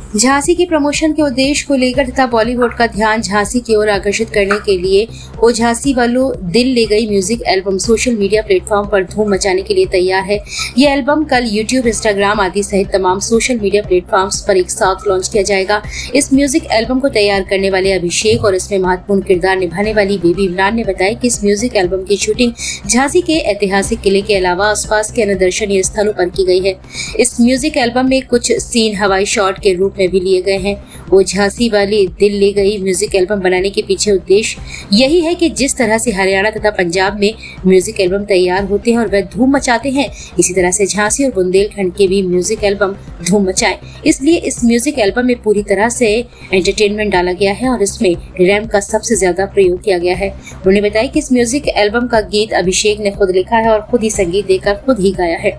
झांसी की प्रमोशन के उद्देश्य को लेकर तथा बॉलीवुड का ध्यान झांसी की ओर आकर्षित करने के लिए ओ झांसी वालों दिल ले गई music album social media platform पर धूम मचाने के लिए तैयार है। ये एल्बम कल यूट्यूब, इंस्टाग्राम आदि सहित तमाम सोशल मीडिया प्लेटफॉर्म्स पर एक साथ लॉन्च किया जाएगा। इस म्यूजिक एल्बम को तैयार करने वाले अभिषेक और इसमें महत्वपूर्ण किरदार निभाने वाली बेबी इमरान ने बताया कि इस म्यूजिक एल्बम की शूटिंग झांसी के ऐतिहासिक किले के अलावा आसपास के अन्य दर्शनीय स्थलों पर की गई है। इस म्यूजिक एल्बम में कुछ सीन हवाई शॉट के रूप में भी लिए गए हैं। वो झांसी वाली दिल ले गई म्यूजिक एल्बम बनाने के पीछे उद्देश्य यही है कि जिस तरह से हरियाणा तथा पंजाब में म्यूजिक एल्बम तैयार होते हैं और वह धूम मचाते हैं, इसी तरह से झांसी और बुंदेलखंड के भी म्यूजिक एल्बम धूम मचाए। इसलिए इस म्यूजिक एल्बम में पूरी तरह से एंटरटेनमेंट डाला गया है और इसमें रैप का सबसे ज्यादा प्रयोग किया गया है। उन्होंने बताया कि इस म्यूजिक एल्बम का गीत अभिषेक ने खुद लिखा है और खुद ही संगीत देकर खुद ही गाया है।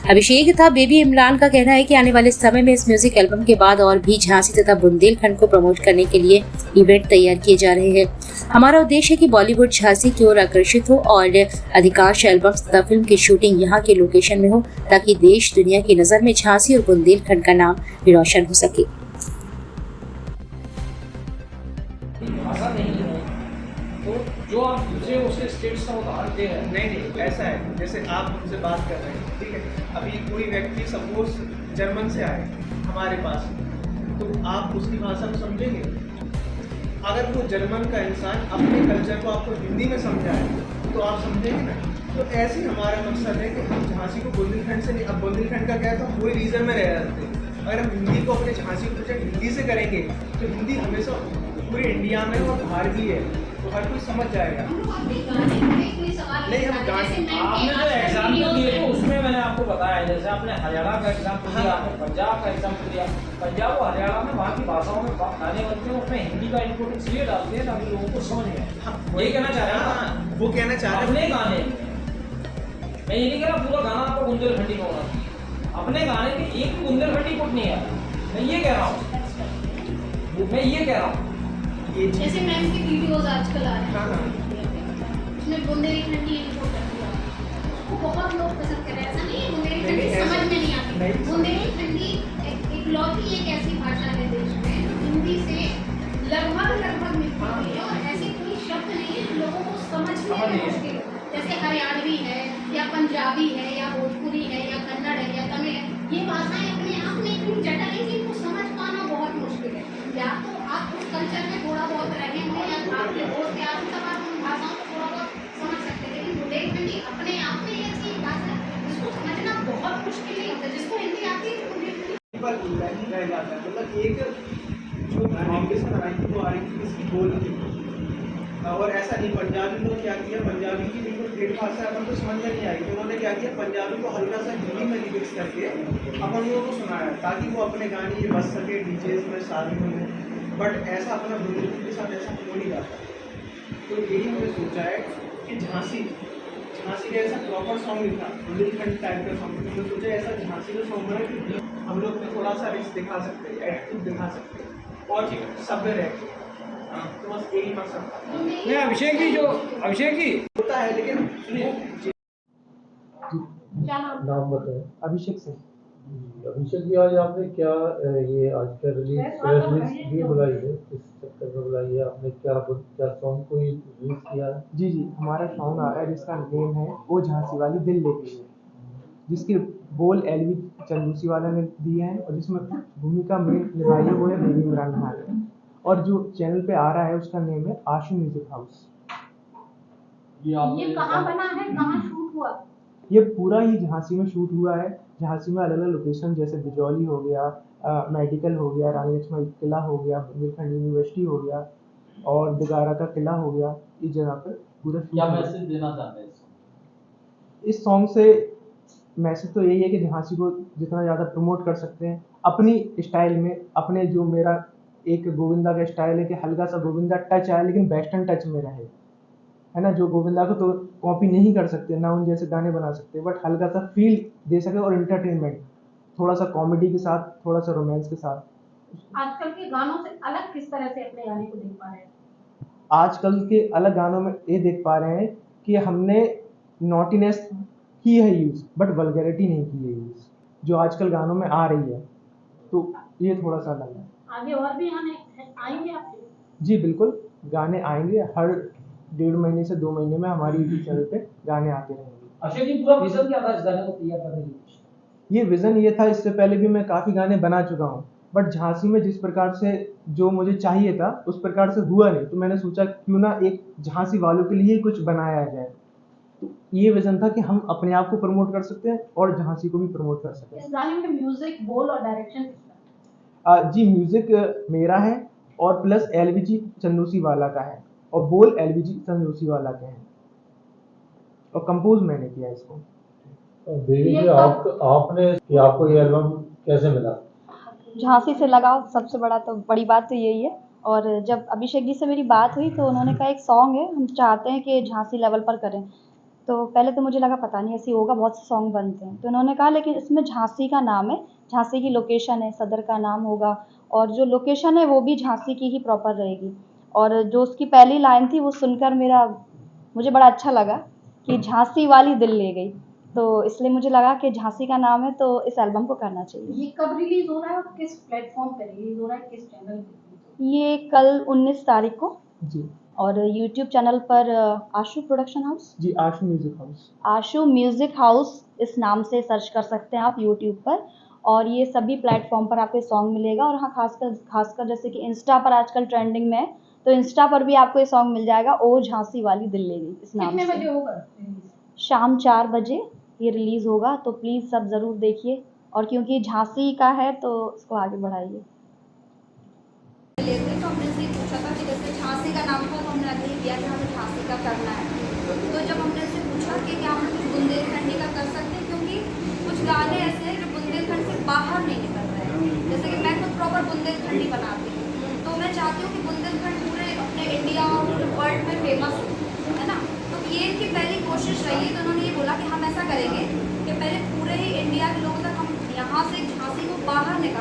अभिषेक तथा बेबी इमरान का कहना है कि आने वाले समय में इस म्यूजिक एल्बम के बाद और भी झांसी तथा बुंदेलखंड को प्रमोट करने के लिए इवेंट तैयार किए जा रहे हैं। हमारा उद्देश्य है कि बॉलीवुड झांसी की ओर आकर्षित हो और अधिकांश एल्बम्स तथा फिल्म की शूटिंग यहाँ के लोकेशन में हो, ताकि देश दुनिया की नजर में झांसी और बुंदेलखंड का नाम रोशन हो सके। भाषा नहीं है तो जो आप दूसरे उसके स्टेट्स का उदाहरण दे रहे हैं। नहीं ऐसा है, जैसे आप हमसे बात कर रहे हैं, ठीक है, अभी कोई व्यक्ति सपोज जर्मन से आए हमारे पास, तो आप उसकी भाषा को समझेंगे। अगर वो जर्मन का इंसान अपने कल्चर को आपको हिंदी में समझाए तो आप समझेंगे ना। तो ऐसे ही हमारा मकसद है कि हम झांसी को बुंदेलखंड से नहीं, अब बुंदेलखंड का क्या है, तो हम पूरे रीजन में रह जाते हैं। अगर हम हिंदी को अपने झांसी को प्रोजेक्ट हिंदी से करेंगे तो हिंदी हमेशा पूरे इंडिया में और बाहर भी है, तो हर कोई समझ जाएगा। नहीं हम गाने आपने जो एग्जाम्पल दिए थे उसमें मैंने आपको बताया, जैसे आपने हरियाणा का एग्जाम्पल दिया, आपने पंजाब का एग्जाम्पल दिया। पंजाब और हरियाणा में वहाँ की भाषाओं में गाने बनते हैं, उसमें हिंदी का इनपुट इसलिए डालते हैं ताकि लोगों को समझ में आए। ये कहना चाह रहे हैं ना, वो कहना चाह रहे अपने गाने, मैं ये नहीं कह रहा पूरा गाना आपको बुंदेलखंडी में होना चाहिए, अपने गाने में एक भी बुंदेलखंडी पुट नहीं है। मैं ये कह रहा हूँ जैसे मैम की वीडियोस आजकल आ रहे हाँ, हैं, उसमें बुंदेलखंडी इनको कर दिया, उसको बहुत लोग पसंद कर रहे हैं। ऐसा नहीं है बुंदेलखंडी समझ में नहीं आती। बुंदेलखंडी इकलौती एक ऐसी भाषा है देश में हिंदी से लगभग मिलती है और ऐसे कोई शब्द नहीं है जो लोगों को समझने में मुश्किल हो। जैसे हरियाणवी है या पंजाबी है या भोजपुरी है या कन्नड़ है या तमिल है, ये भाषाएं अपने आप में इतनी जटिल है कि इनको समझ पाना बहुत मुश्किल है। या तो आप उस कल्चर में थोड़ा बहुत रहे हों या आपके दोस्त या तब आप उन भाषाओं को थोड़ा बहुत समझ सकते हैं, लेकिन बुंदेलखंडी अपने आप में एक ऐसी भाषा है जिसको समझना बहुत मुश्किल नहीं होता। जिसको हिंदी आती है बुंदेलखंडी रह जाता है। मतलब एक जो कॉम्बिनेशन आई थी वो आ रही थी किसकी बोल की, और ऐसा नहीं। पंजाबी ने क्या किया, पंजाबी की बिल्कुल ठेठ भाषा अपन को समझ में नहीं आई, तो उन्होंने क्या किया, पंजाबी को हल्का सा हिंदी में रिमिक्स करके अपन लोगों को सुनाया ताकि वो अपने गाने ये बज सके डीजेस में, शादियों में। बट ऐसा अपना बुंदेलखंड के साथ ऐसा हो नहीं जाता। तो यही हमने सोचा है कि झांसी का ऐसा प्रॉपर सॉन्ग नहीं था, बुंदेलखंड टाइप का सॉन्ग। तो हमने सोचा ऐसा झांसी का सॉन्ग बना कि हम लोग में थोड़ा सा रिस्क दिखा सकते हैं, एटीट्यूड दिखा सकते हैं और सभ्य रह के। तो बस यही मकसद था। नहीं अभिषेक जी होता है, लेकिन सुनिए क्या नाम बताएं। अभिषेक से अभिषेक जी, आज आपने क्या ये आज का रिलीज भी बुलाई है, इस चक्कर में बुलाई है आपने, क्या सॉन्ग को रिलीज किया है? जी हमारा सॉन्ग आ रहा है जिसका नेम है ओ झांसी वाली दिल ले गई है, जिसके बोल एलवी चंदूसी वाला ने दिए हैं और जिसमें भूमिका में निभाई है वो है बेबी इमरान खान। और जो चैनल पे आ रहा है उसका नेम है आशू म्यूजिक हाउस। ये कहाँ बना है, कहाँ शूट हुआ? ये पूरा ही झांसी में शूट हुआ है। झांसी में अलग अलग लोकेशन जैसे बिजौली हो गया, मेडिकल हो गया, रानी लक्ष्मण किला हो गया, बुंदेलखंड यूनिवर्सिटी हो गया और दिगारा का किला हो गया। इस जगह पर पूरा क्या मैसेज देना चाहते हैं इस सॉन्ग से? मैसेज तो यही है कि झांसी को जितना ज़्यादा प्रमोट कर सकते हैं अपनी स्टाइल में, अपने जो मेरा एक गोविंदा का स्टाइल है कि हल्का सा गोविंदा टच आए लेकिन वेस्टर्न टच में रहे, है ना। जो गोविंदा को तो कॉपी नहीं कर सकते, ना उन जैसे गाने बना सकते, बट हल्का सा फील दे सके और एंटरटेनमेंट थोड़ा सा कॉमेडी के साथ, थोड़ा सा रोमांस के साथ। आजकल के गानों से अलग किस तरह से अपने गाने को देख पा रहे हैं? आजकल के अलग गानों में ये देख पा रहे हैं कि हमने नॉटीनेस की है यूज़, बट वल्गैरिटी नहीं की है यूज़, जो आजकल गानों में आ रही है। तो ये थोड़ा सा अलग है। आगे और भी आएंगे आपके? जी बिल्कुल, गाने आएंगे, हर 1.5 महीने से 2 महीने में हमारी यूट्यूब चैनल पे गाने आते रहेंगे। अक्षय जी, पूरा विजन क्या था इस गाने को तैयार करने के लिए? ये विज़न ये था, इससे पहले भी मैं काफ़ी गाने बना चुका हूँ, बट झांसी में जिस प्रकार से जो मुझे चाहिए था उस प्रकार से हुआ नहीं, तो मैंने सोचा क्यों ना एक झांसी वालों के लिए ही कुछ बनाया जाए। तो ये विज़न था कि हम अपने आप को प्रमोट कर सकते हैं और झांसी को भी प्रमोट कर सकते हैं। इस गाने में म्यूजिक, बोल और डायरेक्शन किसका है? जी म्यूजिक मेरा है और प्लस एलवीजी चंदूसी वाला का है, और बोल एलवीजी चंदूसी वाला के हैं, और कंपोज मैंने किया इसको। देवी जी, आपको ये एल्बम कैसे मिला? झांसी से लगाव सबसे बड़ी बात तो यही है। और जब अभिषेक जी से मेरी बात हुई तो उन्होंने कहा एक सॉन्ग है, हम चाहते हैं कि झांसी लेवल पर करें। तो पहले तो मुझे लगा पता नहीं ऐसे होगा, बहुत से सॉन्ग बनते हैं। तो उन्होंने कहा लेकिन इसमें झांसी का नाम है, झांसी की लोकेशन है, सदर का नाम होगा, और जो लोकेशन है वो भी झांसी की ही प्रॉपर रहेगी। और जो उसकी पहली लाइन थी वो सुनकर मुझे बड़ा अच्छा लगा कि झांसी वाली दिल ले गई। तो इसलिए मुझे लगा कि झांसी का नाम है तो इस एल्बम को करना चाहिए। ये कब रिलीज हो रहा है और किस प्लेटफॉर्म पे रिलीज हो रहा है, किस चैनल पे? ये कल 19 तारीख को, जी और यूट्यूब चैनल पर आशु प्रोडक्शन हाउस, जी आशु म्यूजिक हाउस, आशु म्यूजिक हाउस इस नाम से सर्च कर सकते हैं आप यूट्यूब पर। और ये सभी प्लेटफॉर्म पर आपको सॉन्ग मिलेगा। और हाँ, खासकर जैसे कि इंस्टा पर आजकल ट्रेंडिंग में है, तो इंस्टा पर भी आपको ये सॉन्ग मिल जाएगा, ओ झांसी वाली दिल ले गई इस नाम कितने से। बजे होगा? शाम 4 बजे ये रिलीज़ होगा, तो प्लीज़ सब ज़रूर देखिए, और क्योंकि झांसी का है तो इसको आगे बढ़ाइए। तो हमने से पूछा था कि जैसे झांसी का नाम था तो हमने अग्री किया कि हमें झांसी का करना है। तो जब हमने से पूछा कि क्या हम कुछ बुंदेलखंडी का कर सकते हैं, क्योंकि कुछ गाने ऐसे हैं जो बुंदेलखंड से बाहर नहीं निकल रहे हैं। जैसे कि मैं खुद प्रॉपर बुंदेलखंडी बनाती हूँ, तो मैं चाहती हूँ कि बुंदेलखंड पूरे अपने इंडिया और पूरे वर्ल्ड में फेमस हो, है ना। तो ये इनकी पहली कोशिश रही है। तो उन्होंने ये बोला कि हम ऐसा करेंगे कि पहले पूरे ही इंडिया के लोगों तक हम यहाँ से झांसी को बाहर निकाल